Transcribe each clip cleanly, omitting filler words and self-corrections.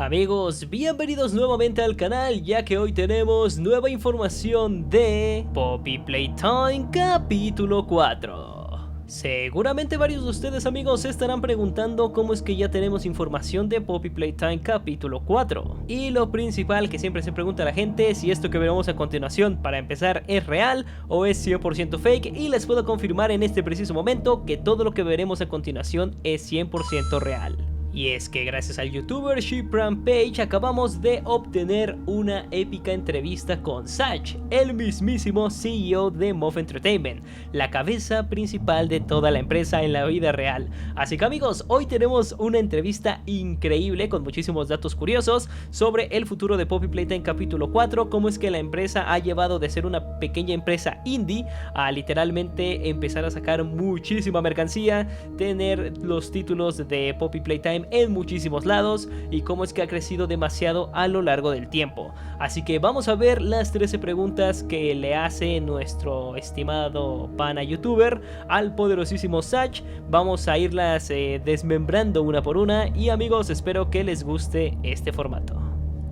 Amigos, bienvenidos nuevamente al canal, ya que hoy tenemos nueva información de Poppy Playtime capítulo 4. Seguramente varios de ustedes, amigos, se estarán preguntando cómo es que ya tenemos información de Poppy Playtime capítulo 4. Y lo principal que siempre se pregunta la gente es si esto que veremos a continuación, para empezar, es real o es 100% fake, y les puedo confirmar en este preciso momento que todo lo que veremos a continuación es 100% real. Y es que gracias al youtuber SheepRampage acabamos de obtener una épica entrevista con Zach, el mismísimo CEO de Moff Entertainment, la cabeza principal de toda la empresa en la vida real. Así que, amigos, hoy tenemos una entrevista increíble con muchísimos datos curiosos sobre el futuro de Poppy Playtime capítulo 4, cómo es que la empresa ha llevado de ser una pequeña empresa indie a literalmente empezar a sacar muchísima mercancía, tener los títulos de Poppy Playtime en muchísimos lados y cómo es que ha crecido demasiado a lo largo del tiempo. Así que vamos a ver las 13 preguntas que le hace nuestro estimado pana youtuber al poderosísimo Zach. Vamos a irlas desmembrando una por una y, amigos, espero que les guste este formato.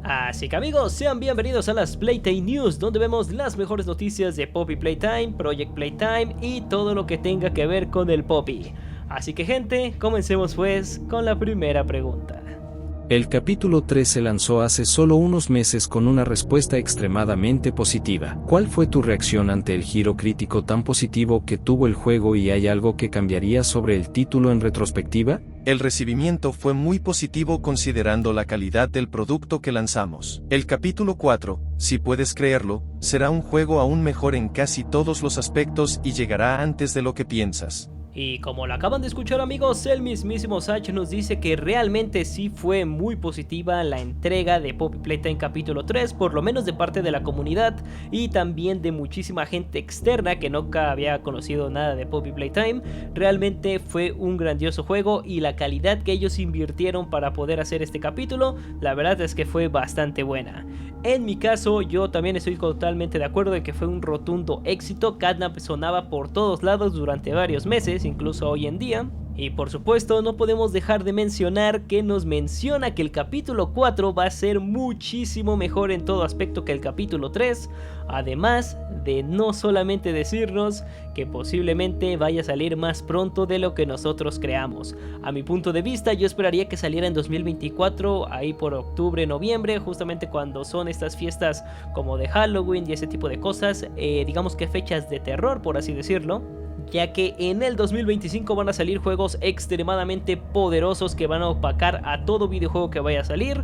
Así que, amigos, sean bienvenidos a las Playtime News, donde vemos las mejores noticias de Poppy Playtime, Project Playtime y todo lo que tenga que ver con el Poppy. Así que, gente, comencemos pues con la primera pregunta. El capítulo 3 se lanzó hace solo unos meses con una respuesta extremadamente positiva. ¿Cuál fue tu reacción ante el giro crítico tan positivo que tuvo el juego, y hay algo que cambiaría sobre el título en retrospectiva? El recibimiento fue muy positivo considerando la calidad del producto que lanzamos. El capítulo 4, si puedes creerlo, será un juego aún mejor en casi todos los aspectos y llegará antes de lo que piensas. Y como lo acaban de escuchar, amigos, el mismísimo Zach nos dice que realmente sí fue muy positiva la entrega de Poppy Playtime capítulo 3, por lo menos de parte de la comunidad y también de muchísima gente externa que nunca había conocido nada de Poppy Playtime. Realmente fue un grandioso juego y la calidad que ellos invirtieron para poder hacer este capítulo, la verdad es que fue bastante buena. En mi caso, yo también estoy totalmente de acuerdo de que fue un rotundo éxito. Catnap sonaba por todos lados durante varios meses, incluso hoy en día. Y por supuesto no podemos dejar de mencionar que nos menciona que el capítulo 4 va a ser muchísimo mejor en todo aspecto que el capítulo 3, además de no solamente decirnos que posiblemente vaya a salir más pronto de lo que nosotros creamos. A mi punto de vista, yo esperaría que saliera en 2024, ahí por octubre, noviembre, justamente cuando son estas fiestas como de Halloween y ese tipo de cosas, digamos que fechas de terror, por así decirlo, ya que en el 2025 van a salir juegos extremadamente poderosos que van a opacar a todo videojuego que vaya a salir,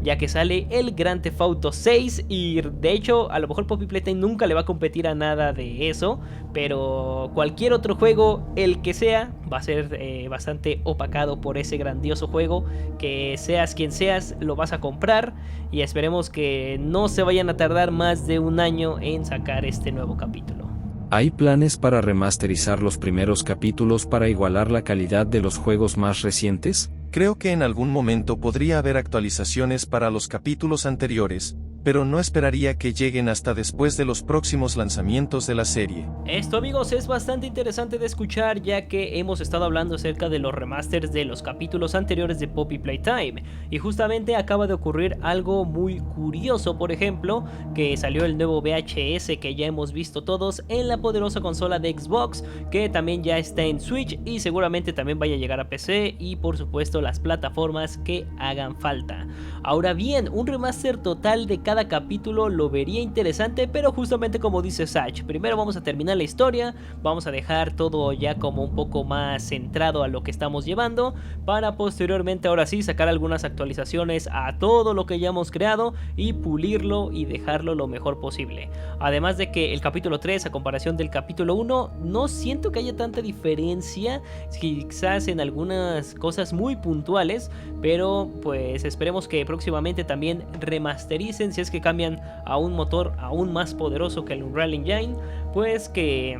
ya que sale el Grand Theft Auto 6 y de hecho a lo mejor Poppy Playtime nunca le va a competir a nada de eso, pero cualquier otro juego, el que sea, va a ser bastante opacado por ese grandioso juego, que seas quien seas lo vas a comprar, y esperemos que no se vayan a tardar más de un año en sacar este nuevo capítulo. ¿Hay planes para remasterizar los primeros capítulos para igualar la calidad de los juegos más recientes? Creo que en algún momento podría haber actualizaciones para los capítulos anteriores, pero no esperaría que lleguen hasta después de los próximos lanzamientos de la serie. Esto, amigos, es bastante interesante de escuchar, ya que hemos estado hablando acerca de los remasters de los capítulos anteriores de Poppy Playtime, y justamente acaba de ocurrir algo muy curioso. Por ejemplo, que salió el nuevo VHS que ya hemos visto todos en la poderosa consola de Xbox, que también ya está en Switch y seguramente también vaya a llegar a PC y por supuesto las plataformas que hagan falta. Ahora bien, un remaster total de cada capítulo lo vería interesante, pero justamente como dice Zach, primero vamos a terminar la historia, vamos a dejar todo ya como un poco más centrado a lo que estamos llevando, para posteriormente ahora sí sacar algunas actualizaciones a todo lo que ya hemos creado y pulirlo y dejarlo lo mejor posible. Además de que el capítulo 3 a comparación del capítulo 1 no siento que haya tanta diferencia, quizás en algunas cosas muy puntuales, pero pues esperemos que próximamente también remastericen, si es que cambian a un motor aún más poderoso que el Unreal Engine, pues que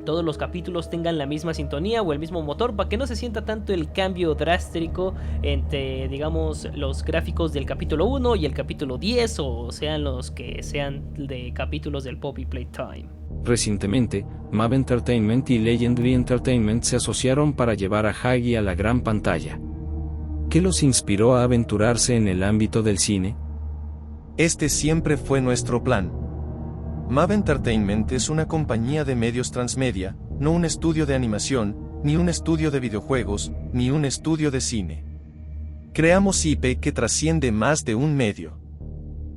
todos los capítulos tengan la misma sintonía o el mismo motor, para que no se sienta tanto el cambio drástico entre, digamos, los gráficos del capítulo 1 y el capítulo 10, o sean los que sean de capítulos del Poppy Playtime. Recientemente, Mav Entertainment y Legendary Entertainment se asociaron para llevar a Hagi a la gran pantalla. ¿Qué los inspiró a aventurarse en el ámbito del cine? Este siempre fue nuestro plan. MAV Entertainment es una compañía de medios transmedia, no un estudio de animación, ni un estudio de videojuegos, ni un estudio de cine. Creamos IP que trasciende más de un medio.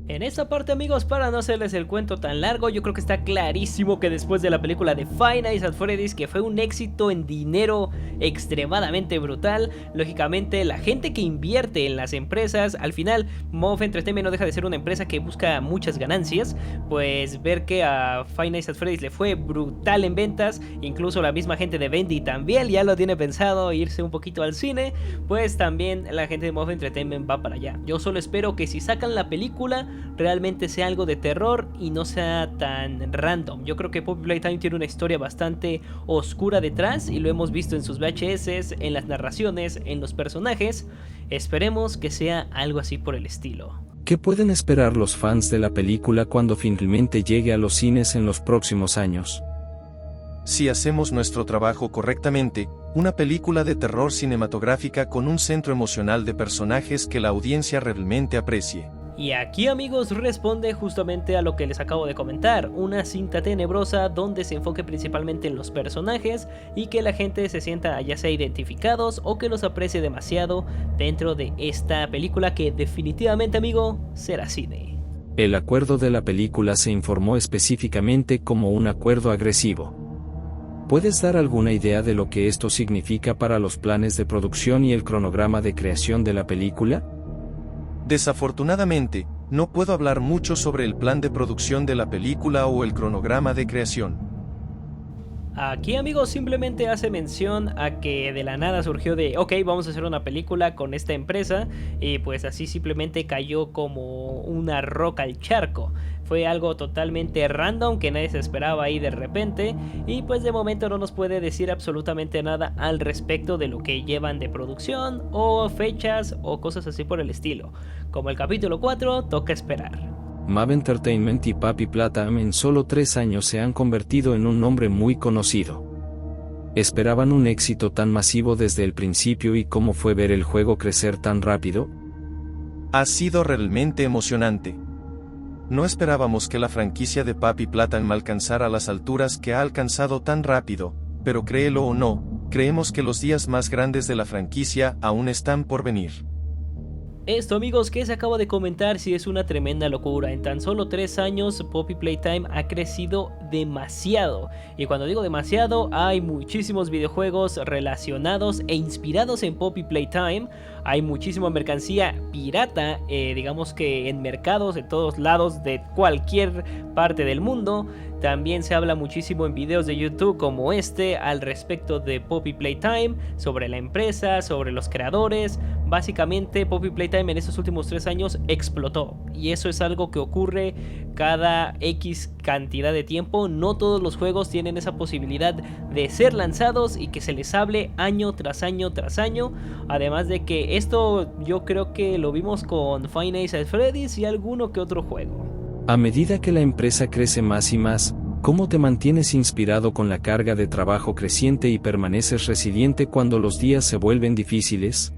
En esta parte, amigos, para no hacerles el cuento tan largo, yo creo que está clarísimo que después de la película de Five Nights at Freddy's, que fue un éxito en dinero extremadamente brutal, lógicamente la gente que invierte en las empresas, al final MOV Entertainment no deja de ser una empresa que busca muchas ganancias, pues ver que a Five Nights at Freddy's le fue brutal en ventas, incluso la misma gente de Vendy también ya lo tiene pensado irse un poquito al cine, pues también la gente de MOV Entertainment va para allá. Yo solo espero que si sacan la película realmente sea algo de terror y no sea tan random. Yo creo que Poppy Playtime tiene una historia bastante oscura detrás y lo hemos visto en sus VHS, en las narraciones, en los personajes. Esperemos que sea algo así por el estilo. ¿Qué pueden esperar los fans de la película cuando finalmente llegue a los cines en los próximos años? Si hacemos nuestro trabajo correctamente, una película de terror cinematográfica con un centro emocional de personajes que la audiencia realmente aprecie. Y aquí, amigos, responde justamente a lo que les acabo de comentar, una cinta tenebrosa donde se enfoque principalmente en los personajes y que la gente se sienta ya sea identificados o que los aprecie demasiado dentro de esta película que definitivamente, amigo, será cine. El acuerdo de la película se informó específicamente como un acuerdo agresivo. ¿Puedes dar alguna idea de lo que esto significa para los planes de producción y el cronograma de creación de la película? Desafortunadamente, no puedo hablar mucho sobre el plan de producción de la película o el cronograma de creación. Aquí, amigos, simplemente hace mención a que de la nada surgió de ok, vamos a hacer una película con esta empresa y pues así simplemente cayó como una roca al charco. Fue algo totalmente random que nadie se esperaba ahí de repente y pues de momento no nos puede decir absolutamente nada al respecto de lo que llevan de producción o fechas o cosas así por el estilo. Como el capítulo 4, toca esperar. MAV Entertainment y Poppy Playtime en solo 3 años se han convertido en un nombre muy conocido. ¿Esperaban un éxito tan masivo desde el principio y cómo fue ver el juego crecer tan rápido? Ha sido realmente emocionante. No esperábamos que la franquicia de Poppy Playtime alcanzara las alturas que ha alcanzado tan rápido, pero créelo o no, creemos que los días más grandes de la franquicia aún están por venir. Esto, amigos, que se acaba de comentar sí es una tremenda locura. En tan solo 3 años Poppy Playtime ha crecido demasiado. Y cuando digo demasiado, hay muchísimos videojuegos relacionados e inspirados en Poppy Playtime. Hay muchísima mercancía pirata, digamos que en mercados, en todos lados de cualquier parte del mundo. También se habla muchísimo en videos de YouTube como este al respecto de Poppy Playtime, sobre la empresa, sobre los creadores. Básicamente Poppy Playtime en estos últimos 3 años explotó y eso es algo que ocurre cada X cantidad de tiempo. No todos los juegos tienen esa posibilidad de ser lanzados y que se les hable año tras año tras año. Además de que esto yo creo que lo vimos con Five Nights at Freddy's y alguno que otro juego. A medida que la empresa crece más y más, ¿cómo te mantienes inspirado con la carga de trabajo creciente y permaneces resiliente cuando los días se vuelven difíciles?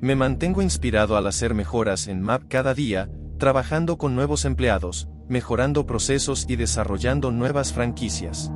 Me mantengo inspirado al hacer mejoras en MAV cada día, trabajando con nuevos empleados, mejorando procesos y desarrollando nuevas franquicias.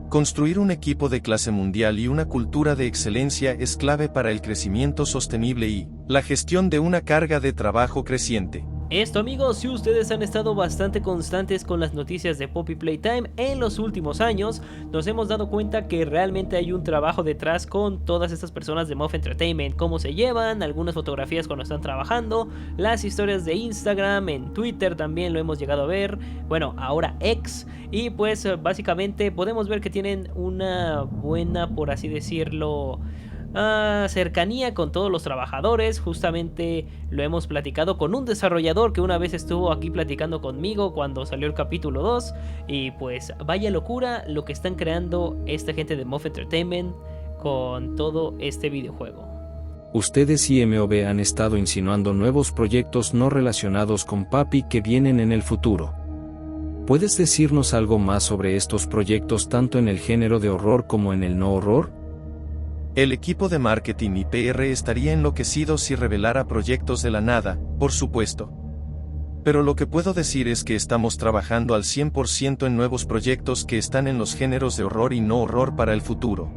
Construir un equipo de clase mundial y una cultura de excelencia es clave para el crecimiento sostenible y la gestión de una carga de trabajo creciente. Esto, amigos, si ustedes han estado bastante constantes con las noticias de Poppy Playtime en los últimos años, nos hemos dado cuenta que realmente hay un trabajo detrás con todas estas personas de MOV Entertainment, cómo se llevan, algunas fotografías cuando están trabajando, las historias de Instagram, en Twitter también lo hemos llegado a ver, bueno, ahora X, y pues básicamente podemos ver que tienen una buena, por así decirlo, cercanía con todos los trabajadores. Justamente lo hemos platicado con un desarrollador que una vez estuvo aquí platicando conmigo cuando salió el capítulo 2 y pues vaya locura lo que están creando esta gente de MOV Entertainment con todo este videojuego. Ustedes y MOV han estado insinuando nuevos proyectos no relacionados con Poppy que vienen en el futuro. ¿Puedes decirnos algo más sobre estos proyectos tanto en el género de horror como en el no horror? El equipo de marketing y PR estaría enloquecido si revelara proyectos de la nada, por supuesto. Pero lo que puedo decir es que estamos trabajando al 100% en nuevos proyectos que están en los géneros de horror y no horror para el futuro.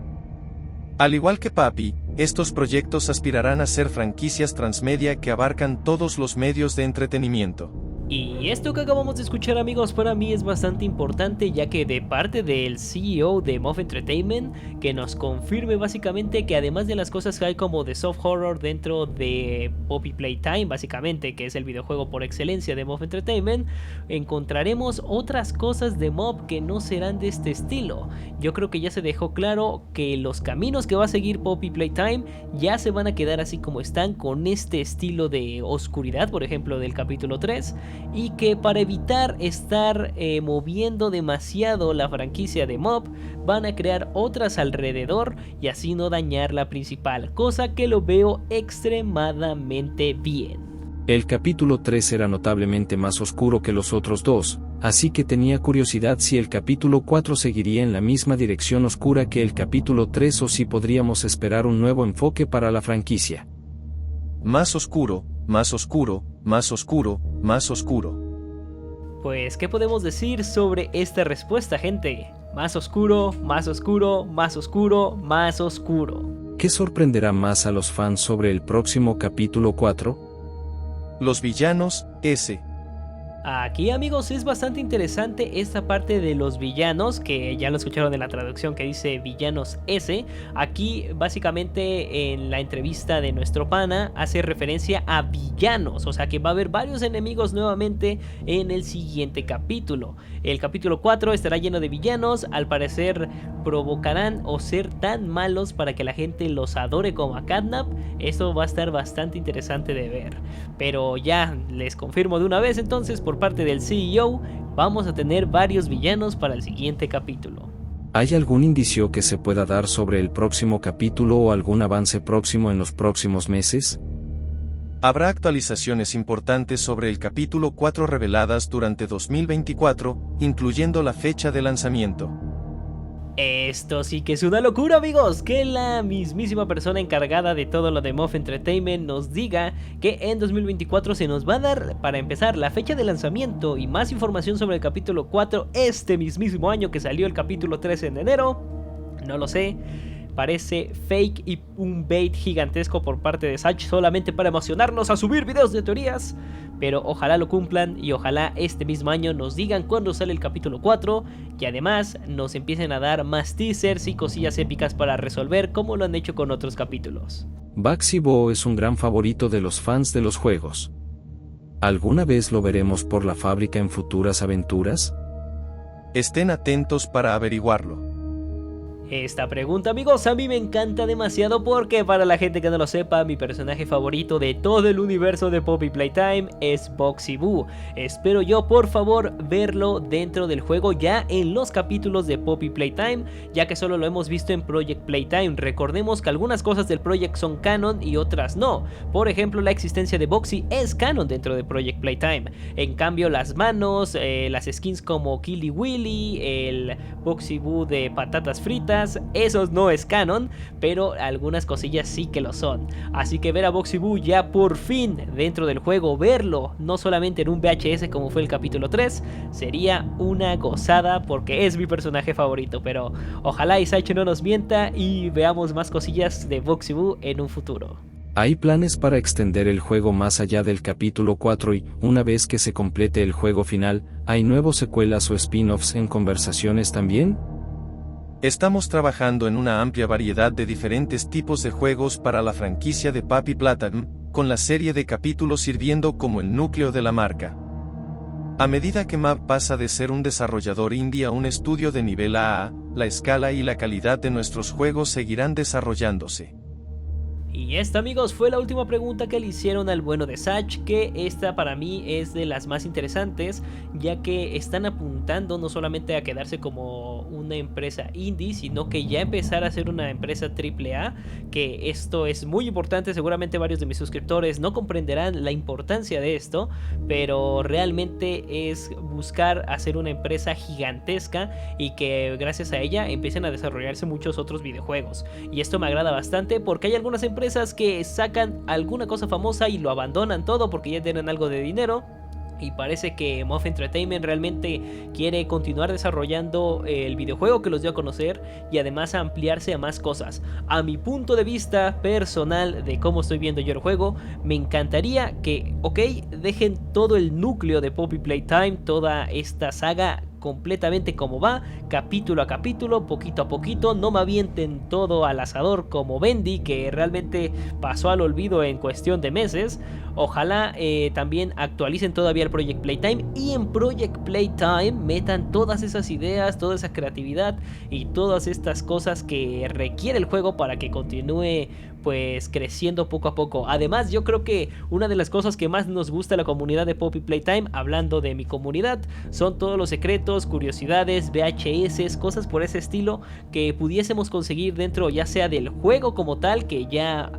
Al igual que Papi, estos proyectos aspirarán a ser franquicias transmedia que abarcan todos los medios de entretenimiento. Y esto que acabamos de escuchar, amigos, para mí es bastante importante, ya que de parte del CEO de Mob Entertainment, que nos confirme básicamente que además de las cosas que hay como de soft horror dentro de Poppy Playtime, básicamente, que es el videojuego por excelencia de Mob Entertainment, encontraremos otras cosas de Mob que no serán de este estilo. Yo creo que ya se dejó claro que los caminos que va a seguir Poppy Playtime ya se van a quedar así como están, con este estilo de oscuridad, por ejemplo, del capítulo 3, y que para evitar estar moviendo demasiado la franquicia de Mob, van a crear otras alrededor y así no dañar la principal, cosa que lo veo extremadamente bien. El capítulo 3 era notablemente más oscuro que los otros dos, así que tenía curiosidad si el capítulo 4 seguiría en la misma dirección oscura que el capítulo 3 o si podríamos esperar un nuevo enfoque para la franquicia. Más oscuro, más oscuro, más oscuro, más oscuro. Pues, ¿qué podemos decir sobre esta respuesta, gente? Más oscuro, más oscuro, más oscuro, más oscuro. ¿Qué sorprenderá más a los fans sobre el próximo capítulo 4? Los villanos, S. Aquí, amigos, es bastante interesante esta parte de los villanos, que ya lo escucharon en la traducción que dice villanos S. Aquí básicamente en la entrevista de nuestro pana hace referencia a villanos, o sea que va a haber varios enemigos nuevamente en el siguiente capítulo. El capítulo 4 estará lleno de villanos, al parecer provocarán o ser tan malos para que la gente los adore como a Catnap. Esto va a estar bastante interesante de ver, pero ya les confirmo de una vez entonces, por parte del CEO, vamos a tener varios villanos para el siguiente capítulo. ¿Hay algún indicio que se pueda dar sobre el próximo capítulo o algún avance próximo en los próximos meses? Habrá actualizaciones importantes sobre el capítulo 4 reveladas durante 2024, incluyendo la fecha de lanzamiento. Esto sí que es una locura, amigos, que la mismísima persona encargada de todo lo de Mob Entertainment nos diga que en 2024 se nos va a dar, para empezar, la fecha de lanzamiento y más información sobre el capítulo 4 este mismísimo año que salió el capítulo 3 en enero. No lo sé. Parece fake y un bait gigantesco por parte de Sach solamente para emocionarnos a subir videos de teorías. Pero ojalá lo cumplan y ojalá este mismo año nos digan cuándo sale el capítulo 4. Y además nos empiecen a dar más teasers y cosillas épicas para resolver, como lo han hecho con otros capítulos. Baxi Bo es un gran favorito de los fans de los juegos. ¿Alguna vez lo veremos por la fábrica en futuras aventuras? Estén atentos para averiguarlo. Esta pregunta, amigos, a mí me encanta demasiado porque, para la gente que no lo sepa, mi personaje favorito de todo el universo de Poppy Playtime es Boxy Boo. Espero yo, por favor, verlo dentro del juego ya en los capítulos de Poppy Playtime, ya que solo lo hemos visto en Project Playtime. Recordemos que algunas cosas del Project son canon y otras no. Por ejemplo, la existencia de Boxy es canon dentro de Project Playtime. En cambio, las manos, las skins como Killy Willy, el Boxy Boo de patatas fritas, esos no es canon, pero algunas cosillas sí que lo son. Así que ver a Boxy Boo ya por fin dentro del juego, verlo no solamente en un VHS como fue el capítulo 3, sería una gozada porque es mi personaje favorito. Pero ojalá Isaichi no nos mienta y veamos más cosillas de Boxy Boo en un futuro. ¿Hay planes para extender el juego más allá del capítulo 4 y, una vez que se complete el juego final, hay nuevas secuelas o spin-offs en conversaciones también? Estamos trabajando en una amplia variedad de diferentes tipos de juegos para la franquicia de Poppy Playtime, con la serie de capítulos sirviendo como el núcleo de la marca. A medida que Mob pasa de ser un desarrollador indie a un estudio de nivel AA, la escala y la calidad de nuestros juegos seguirán desarrollándose. Y esta, amigos, fue la última pregunta que le hicieron al bueno de Sach, que esta para mí es de las más interesantes, ya que están apuntando no solamente a quedarse como una empresa indie, sino que ya empezar a ser una empresa AAA, que esto es muy importante. Seguramente varios de mis suscriptores no comprenderán la importancia de esto, pero realmente es buscar hacer una empresa gigantesca y que gracias a ella empiecen a desarrollarse muchos otros videojuegos. Y esto me agrada bastante porque hay algunas empresas que sacan alguna cosa famosa y lo abandonan todo porque ya tienen algo de dinero. Y parece que Moff Entertainment realmente quiere continuar desarrollando el videojuego que los dio a conocer y además ampliarse a más cosas. A mi punto de vista personal de cómo estoy viendo yo el juego, me encantaría que, dejen todo el núcleo de Poppy Playtime, toda esta saga completamente como va, capítulo a capítulo, poquito a poquito, no me avienten todo al asador como Bendy, que realmente pasó al olvido en cuestión de meses. Ojalá también actualicen todavía el Project Playtime y en Project Playtime metan todas esas ideas, toda esa creatividad y todas estas cosas que requiere el juego para que continúe pues creciendo poco a poco. Además, yo creo que una de las cosas que más nos gusta a la comunidad de Poppy Playtime, hablando de mi comunidad, son todos los secretos, curiosidades, VHS, cosas por ese estilo que pudiésemos conseguir dentro ya sea del juego como tal, que ya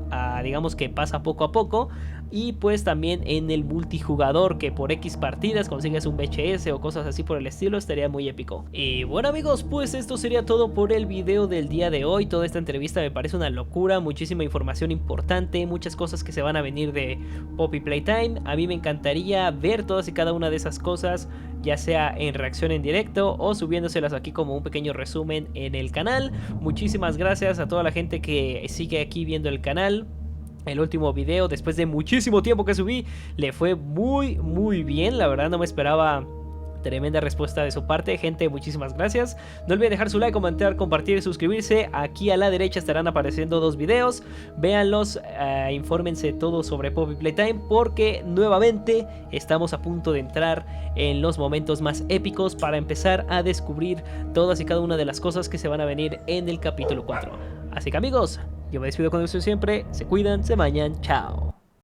digamos que pasa poco a poco, y pues también en el multijugador, que por X partidas consigues un VHS o cosas así por el estilo, estaría muy épico. Y bueno, amigos, pues esto sería todo por el video del día de hoy. Toda esta entrevista me parece una locura, muchísima información importante, muchas cosas que se van a venir de Poppy Playtime. A mí me encantaría ver todas y cada una de esas cosas, ya sea en reacción en directo o subiéndoselas aquí como un pequeño resumen en el canal. Muchísimas gracias a toda la gente que sigue aquí viendo el canal. El último video, después de muchísimo tiempo que subí, le fue muy bien. La verdad no me esperaba tremenda respuesta de su parte. Gente, muchísimas gracias. No olviden dejar su like, comentar, compartir y suscribirse. Aquí a la derecha estarán apareciendo dos videos. Véanlos, infórmense todo sobre Poppy Playtime, porque nuevamente estamos a punto de entrar en los momentos más épicos para empezar a descubrir todas y cada una de las cosas que se van a venir en el capítulo 4. Así que, amigos, yo me despido con ustedes siempre. Se cuidan, se bañan, chao.